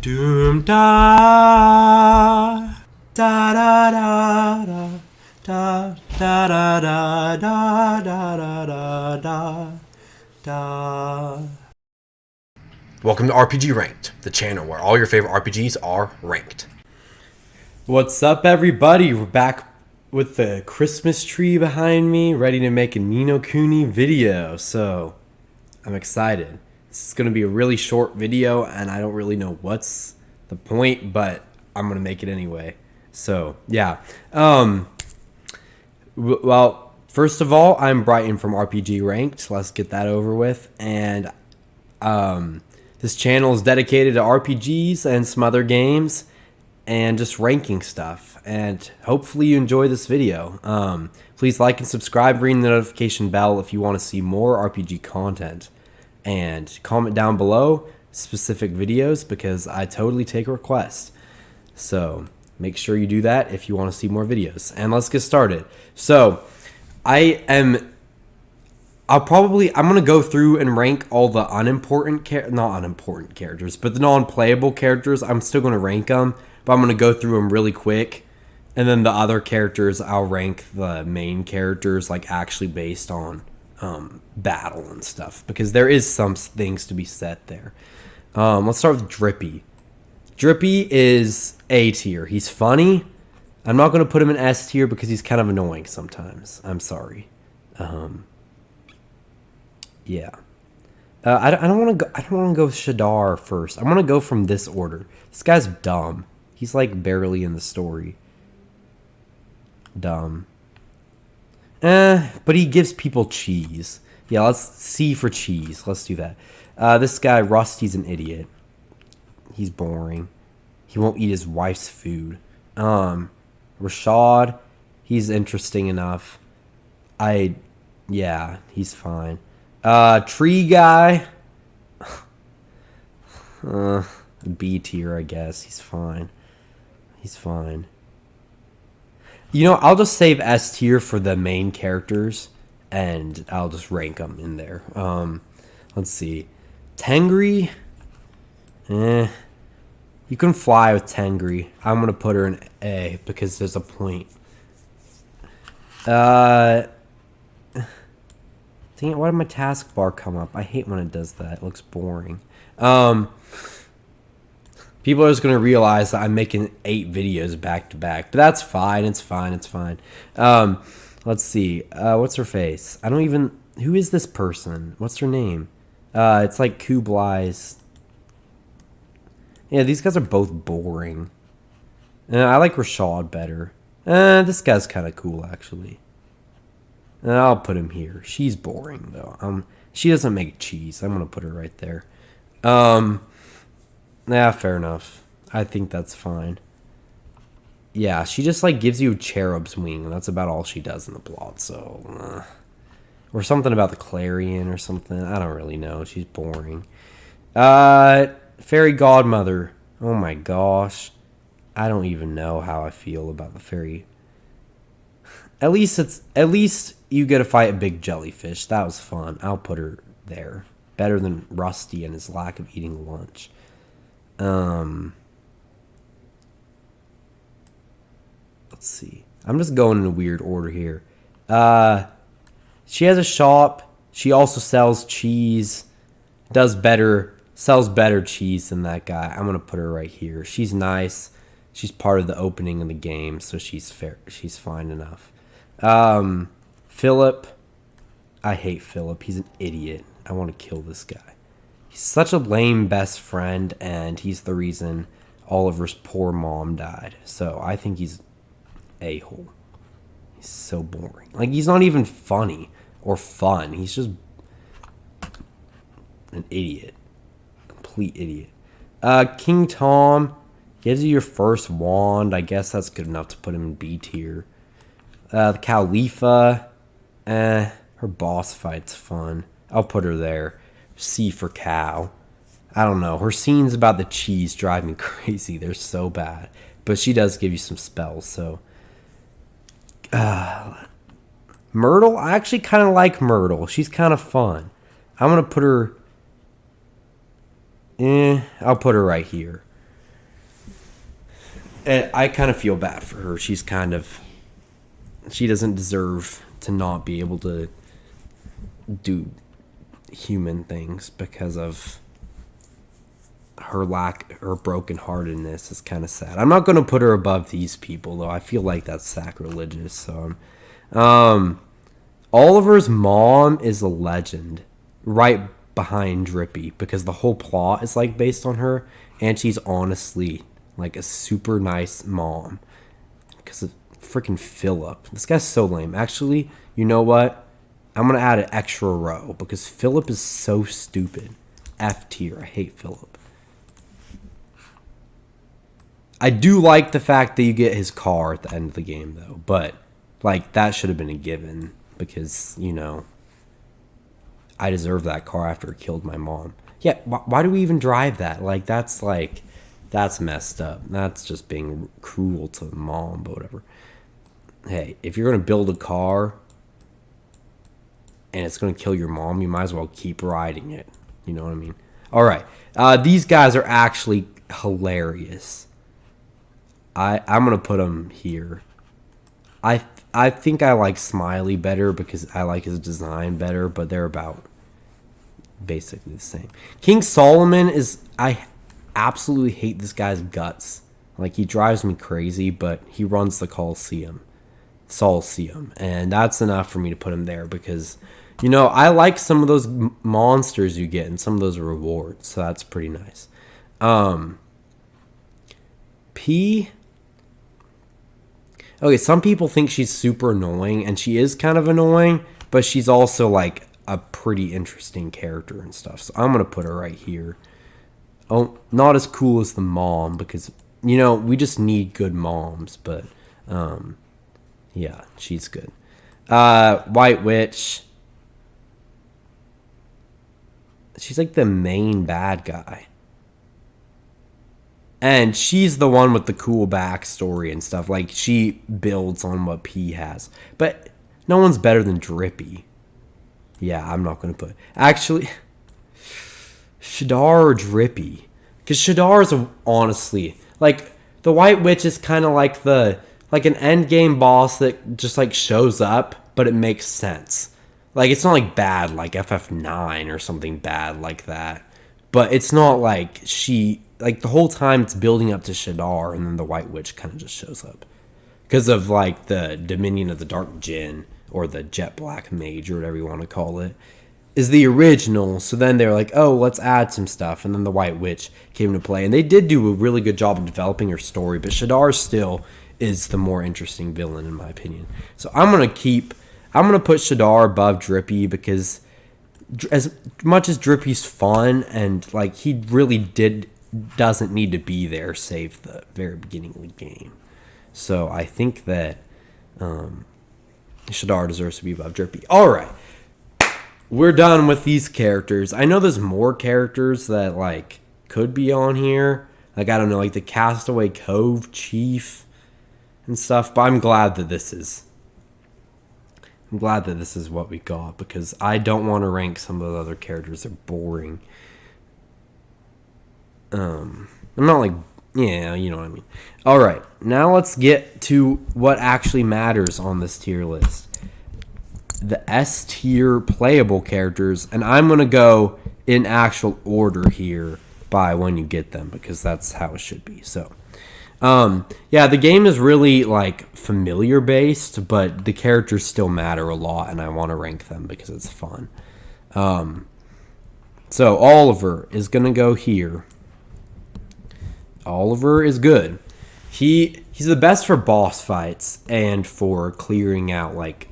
Doom da da da da da da da da da da da da da. Welcome to RPG Ranked, the channel where all your favorite RPGs are ranked. What's up, everybody? We're back with the Christmas tree behind me, ready to make a Ni No Kuni video. So I'm excited. This is going to be a really short video, and I don't really know what's the point, but I'm going to make it anyway. So, yeah. Well, first of all, I'm Brighton from RPG Ranked. Let's get that over with. And this channel is dedicated to RPGs and some other games and just ranking stuff. And hopefully you enjoy this video. Please like and subscribe, ring the notification bell if you want to see more RPG content. And comment down below specific videos because I totally take requests. So make sure you do that if you want to see more videos. And let's get started. So I'm going to go through and rank all the not unimportant characters, but the non-playable characters. I'm still going to rank them, but I'm going to go through them really quick. And then the other characters, I'll rank the main characters, like actually based on battle and stuff, because there is some things to be said there. Let's start with Drippy. Drippy is A tier. He's funny. I'm not going to put him in S tier because he's kind of annoying sometimes. I'm sorry. Yeah. I don't want to go. I don't want to go with Shadar first. I'm going to go from this order. This guy's dumb. He's like barely in the story. Dumb. But he gives people cheese. Yeah, let's C for cheese. Let's do that. This guy, Rusty's an idiot. He's boring. He won't eat his wife's food. Rashad, he's interesting enough. Yeah, he's fine. Tree guy. B tier, I guess. He's fine. He's fine. You know, I'll just save S tier for the main characters, and I'll just rank them in there. Let's see. Tengri. You can fly with Tengri. I'm going to put her in A because there's a point. Dang it, why did my taskbar come up? I hate when it does that. It looks boring. People are just going to realize that I'm making 8 videos back to back. But that's fine. It's fine. It's fine. Let's see. What's her face? I don't even... Who is this person? What's her name? It's like Kublai's... Yeah, these guys are both boring. I like Rashad better. This guy's kind of cool, actually. I'll put him here. She's boring, though. She doesn't make cheese. I'm going to put her right there. Yeah, fair enough. I think that's fine. Yeah, she just, like, gives you a cherub's wing, and that's about all she does in the plot, so... Or something about the Clarion or something. I don't really know. She's boring. Fairy Godmother. Oh, my gosh. I don't even know how I feel about the fairy... At least you get to fight a big jellyfish. That was fun. I'll put her there. Better than Rusty and his lack of eating lunch. Let's see. I'm just going in a weird order here. She has a shop. She also sells cheese. Sells better cheese than that guy. I'm gonna put her right here. She's nice. She's part of the opening of the game, so she's fair. She's fine enough. Philip. I hate Philip. He's an idiot. I want to kill this guy. He's such a lame best friend, and he's the reason Oliver's poor mom died. So I think he's a-hole. He's so boring. Like, he's not even funny or fun. He's just an idiot. Complete idiot. King Tom gives you your first wand. I guess that's good enough to put him in B tier. The Khalifa. Her boss fight's fun. I'll put her there. C for cow. I don't know. Her scenes about the cheese drive me crazy. They're so bad. But she does give you some spells, so... Myrtle? I actually kind of like Myrtle. She's kind of fun. I'm going to put her... I'll put her right here. I kind of feel bad for her. She doesn't deserve to not be able to do human things because of her brokenheartedness. Is kind of sad. I'm not going to put her above these people though. I feel like that's sacrilegious. So, Oliver's mom is a legend, right behind Drippy, because the whole plot is like based on her, and she's honestly like a super nice mom. Because of freaking Philip, this guy's so lame. Actually, you know what? I'm gonna add an extra row because Philip is so stupid. F tier. I hate Philip. I do like the fact that you get his car at the end of the game, though. But, like, that should have been a given. Because, you know, I deserve that car after it killed my mom. Yeah, why do we even drive that? That's messed up. That's just being cruel to the mom, but whatever. Hey, if you're going to build a car and it's going to kill your mom, you might as well keep riding it. You know what I mean? All right. These guys are actually hilarious. I'm going to put them here. I think I like Smiley better because I like his design better, but they're about basically the same. King Solomon I absolutely hate this guy's guts. Like, he drives me crazy, but he runs the Colosseum, and that's enough for me to put him there because, you know, I like some of those monsters you get and some of those rewards, so that's pretty nice. P. Okay, some people think she's super annoying, and she is kind of annoying, but she's also, like, a pretty interesting character and stuff. So I'm going to put her right here. Oh, not as cool as the mom, because, you know, we just need good moms, but, yeah, she's good. White Witch. She's, like, the main bad guy. And she's the one with the cool backstory and stuff. Like, she builds on what P has. But no one's better than Drippy. Yeah, I'm not going to put... Actually, Shadar or Drippy. Because Shadar is honestly... Like, the White Witch is kind of like an endgame boss that just, like, shows up, but it makes sense. Like, it's not, like, bad, like FF9 or something bad like that. But it's not like she... Like, the whole time it's building up to Shadar, and then the White Witch kind of just shows up. Because of, like, the Dominion of the Dark Djinn, or the Jet Black Mage, or whatever you want to call it, is the original. So then they're like, oh, let's add some stuff. And then the White Witch came into play. And they did do a really good job of developing her story, but Shadar still is the more interesting villain, in my opinion. So I'm going to put Shadar above Drippy, because as much as Drippy's fun, and, like, he really doesn't need to be there save the very beginning of the game. So I think that Shadar deserves to be above Drippy. Alright. We're done with these characters. I know there's more characters that, like, could be on here. Like, I don't know, like the Castaway Cove Chief and stuff. But I'm glad that this is what we got, because I don't want to rank some of the other characters. They're boring. I'm not like, yeah, you know what I mean. All right, now let's get to what actually matters on this tier list. The S tier playable characters, and I'm going to go in actual order here by when you get them, because that's how it should be. So, yeah, the game is really, like, familiar based, but the characters still matter a lot, and I want to rank them because it's fun. So Oliver is going to go here. Oliver is good. He's the best for boss fights and for clearing out, like,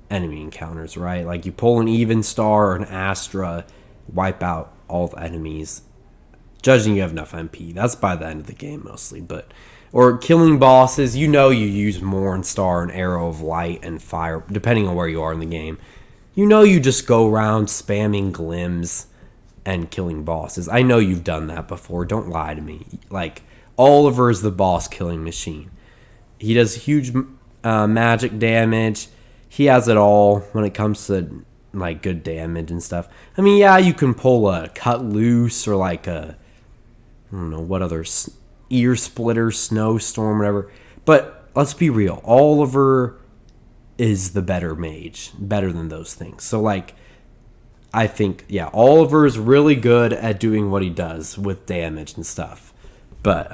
enemy encounters, right? Like, you pull an even star or an Astra, wipe out all the enemies. Judging you have enough MP. That's by the end of the game mostly, or killing bosses, you know, you use Mornstar and Arrow of Light and Fire, depending on where you are in the game. You know, you just go around spamming glims and killing bosses. I know you've done that before. Don't lie to me. Like, Oliver is the boss killing machine. He does huge magic damage. He has it all when it comes to, like, good damage and stuff. I mean, yeah, you can pull a Cut Loose or, like, I don't know what other ear splitter, snowstorm, whatever. But let's be real. Oliver is the better mage, better than those things. So, like, I think, yeah, Oliver is really good at doing what he does with damage and stuff. But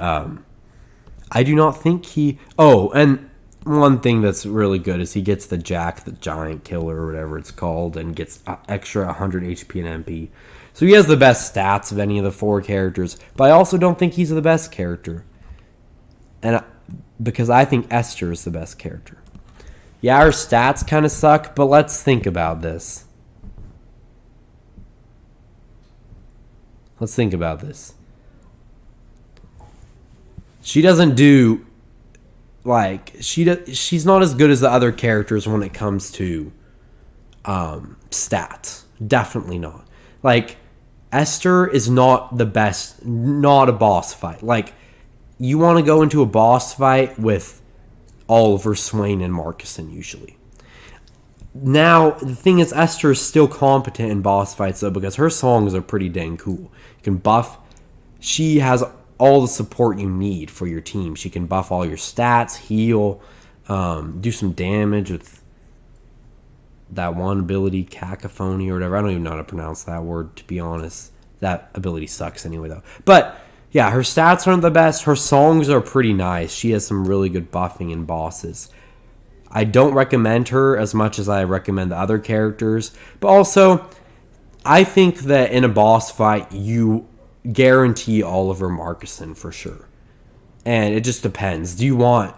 I do not think he... Oh, and one thing that's really good is he gets the Jack, the Giant Killer, or whatever it's called, and gets extra 100 HP and MP. So he has the best stats of any of the 4 characters. But I also don't think he's the best character. And because I think Esther is the best character. Yeah, her stats kind of suck, but let's think about this. Let's think about this. She doesn't do, like, she's not as good as the other characters when it comes to stats. Definitely not. Like, Esther is not the best, not a boss fight. Like, you want to go into a boss fight with Oliver, Swaine, and Marcassin usually. Now, the thing is, Esther is still competent in boss fights, though, because her songs are pretty dang cool. You can buff. She has all the support you need for your team. She can buff all your stats, heal, do some damage with that one ability, cacophony, or whatever. I don't even know how to pronounce that word, to be honest. That ability sucks anyway, though. But, yeah, her stats aren't the best. Her songs are pretty nice. She has some really good buffing in bosses. I don't recommend her as much as I recommend the other characters. But also, I think that in a boss fight, you guarantee Oliver Marcassin for sure. And it just depends. Do you want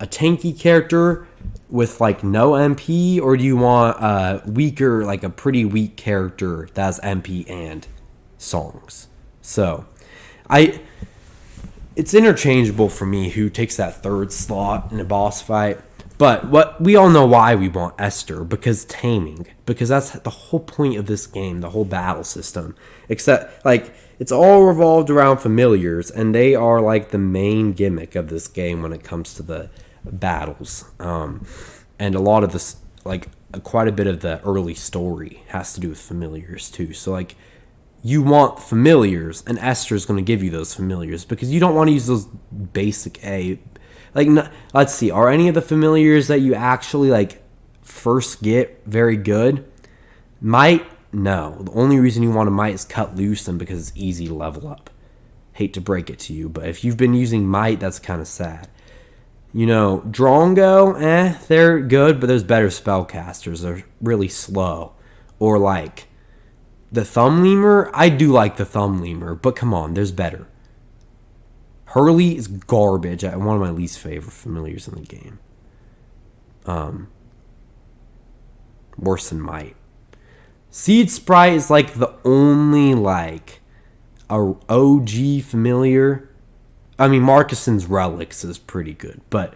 a tanky character with, like, no MP? Or do you want a weaker, like a pretty weak character that has MP and songs? So, it's interchangeable for me who takes that third slot in a boss fight. But what we all know why we want Esther, because taming. Because that's the whole point of this game, the whole battle system. Except, like, it's all revolved around familiars, and they are, like, the main gimmick of this game when it comes to the battles. And a lot of this, like, quite a bit of the early story has to do with familiars, too. So, like, you want familiars, and Esther's going to give you those familiars, because you don't want to use those basic Like, let's see, are any of the familiars that you actually, like, first get very good? Might? No. The only reason you want a Might is Cut Loose and because it's easy to level up. Hate to break it to you, but if you've been using Might, that's kind of sad. You know, Drongo, they're good, but there's better spellcasters. They're really slow. Or, like, the Thumb Lemur, I do like the Thumb Lemur, but come on, there's better. Hurley is garbage. One of my least favorite familiars in the game. Worse than Might. Seed Sprite is like the only, like, a OG familiar. I mean, Marcassin's Relics is pretty good, but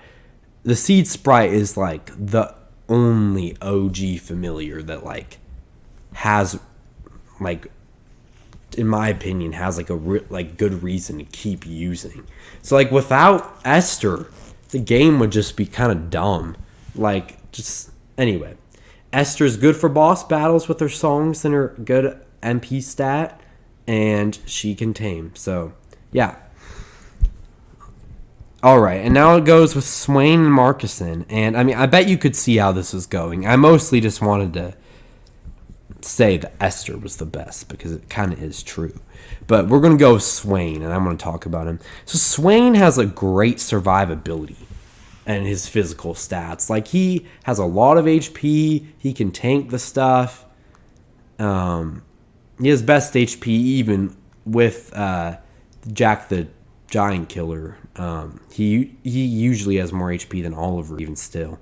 the Seed Sprite is like the only OG familiar that, like, has, like, in my opinion, has, like, a good reason to keep using. So, like, without Esther, the game would just be kind of dumb. Like, just, anyway. Esther's good for boss battles with her songs and her good MP stat, and she can tame. So, yeah. Alright, and now it goes with Swaine and Marcassin. And, I mean, I bet you could see how this was going. I mostly just wanted to say that Esther was the best, because it kind of is true. But we're going to go with Swaine, and I'm going to talk about him. So Swaine has a great survivability and his physical stats. Like, he has a lot of HP. He can tank the stuff. He has best HP even with Jack the Giant Killer. He usually has more HP than Oliver, even still.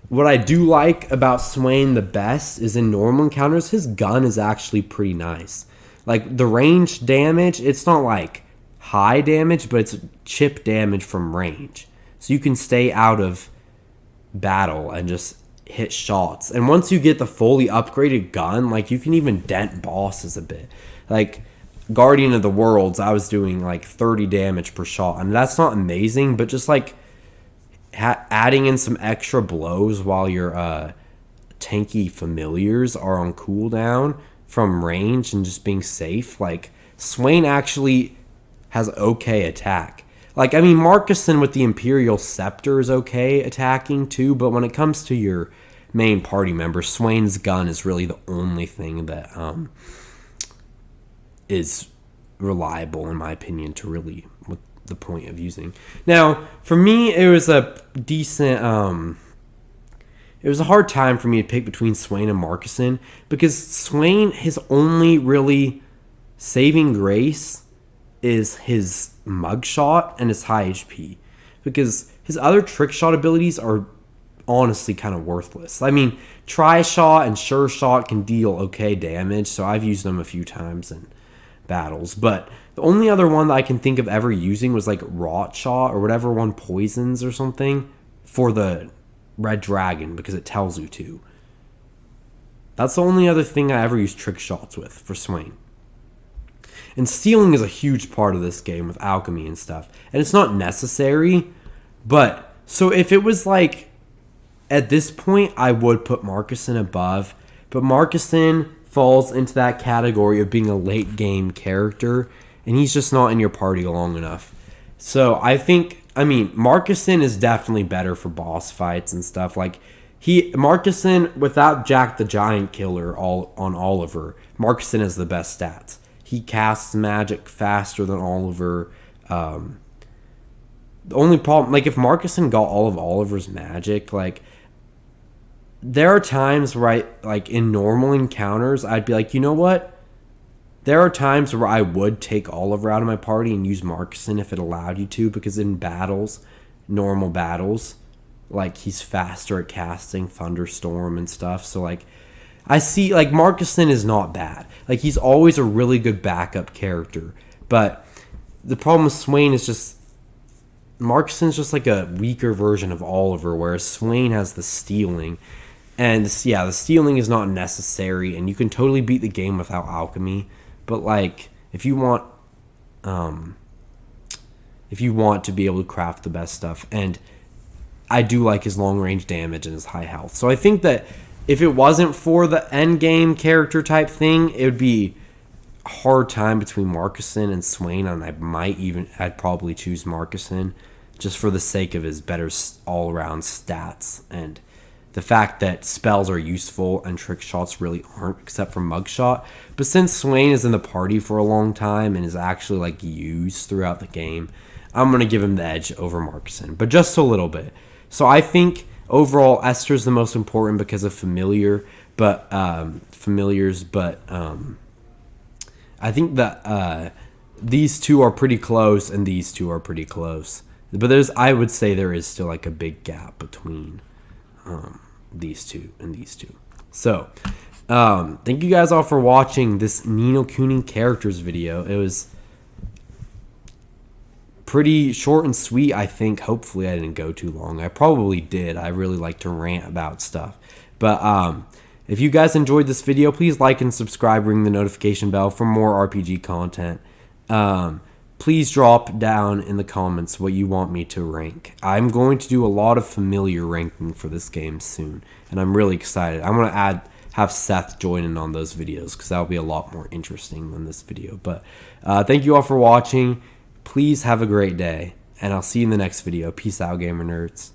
What I do like about Swaine the best is in normal encounters, his gun is actually pretty nice. Like, the range damage, it's not like high damage, but it's chip damage from range. So you can stay out of battle and just hit shots. And once you get the fully upgraded gun, like, you can even dent bosses a bit. Like, Guardian of the Worlds, I was doing like 30 damage per shot. And that's not amazing, but just like adding in some extra blows while your tanky familiars are on cooldown from range and just being safe. Like, Swaine actually has okay attack. Like, I mean, Marcassin with the Imperial Scepter is okay attacking too, but when it comes to your main party member, Swaine's gun is really the only thing that is reliable, in my opinion, to really what the point of using. Now, for me, it was a decent it was a hard time for me to pick between Swaine and Marcassin, because Swaine, his only really saving grace is his mugshot and his high HP, because his other trick shot abilities are honestly kind of worthless. I mean, try shot and sure shot can deal okay damage, so I've used them a few times in battles, but the only other one that I can think of ever using was like rot shot or whatever one, poisons or something, for the red dragon, because it tells you to. That's the only other thing I ever used trick shots with for Swaine. And stealing is a huge part of this game with alchemy and stuff, and it's not necessary, but so if it was like at this point, I would put Marcassin above, but Marcassin falls into that category of being a late game character, and he's just not in your party long enough. So I think, I mean, Marcassin is definitely better for boss fights and stuff. Like, Marcassin, without Jack the Giant Killer on Oliver, Marcassin has the best stats. He casts magic faster than Oliver. The only problem, like, if Marcassin got all of Oliver's magic, like, there are times where like, in normal encounters, I'd be like, you know what? There are times where I would take Oliver out of my party and use Marcassin if it allowed you to, because in battles, normal battles, like, he's faster at casting Thunderstorm and stuff. So, like, I see, like, Marcassin is not bad. Like, he's always a really good backup character. But the problem with Swaine is just, Marcassin's just like a weaker version of Oliver, whereas Swaine has the stealing. And, yeah, the stealing is not necessary, and you can totally beat the game without alchemy. But, like, if you want to be able to craft the best stuff, and I do like his long-range damage and his high health. So I think that if it wasn't for the end-game character type thing, it would be a hard time between Marcassin and Swaine, and I'd probably choose Marcassin just for the sake of his better all-around stats, and the fact that spells are useful and trick shots really aren't, except for mugshot. But since Swaine is in the party for a long time and is actually, like, used throughout the game, I'm going to give him the edge over Marcassin, but just a little bit. So I think overall Esther's the most important because of familiars, but I think that these two are pretty close and these two are pretty close. But I would say there is still, like, a big gap between these two and these two. So, thank you guys all for watching this Ni No Kuni characters video. It was pretty short and sweet, I think. Hopefully I didn't go too long. I probably did. I really like to rant about stuff. But if you guys enjoyed this video, please like and subscribe, ring the notification bell for more RPG content. Please drop down in the comments what you want me to rank. I'm going to do a lot of familiar ranking for this game soon, and I'm really excited. I'm going to have Seth join in on those videos, because that'll be a lot more interesting than this video. But thank you all for watching. Please have a great day, and I'll see you in the next video. Peace out, gamer nerds.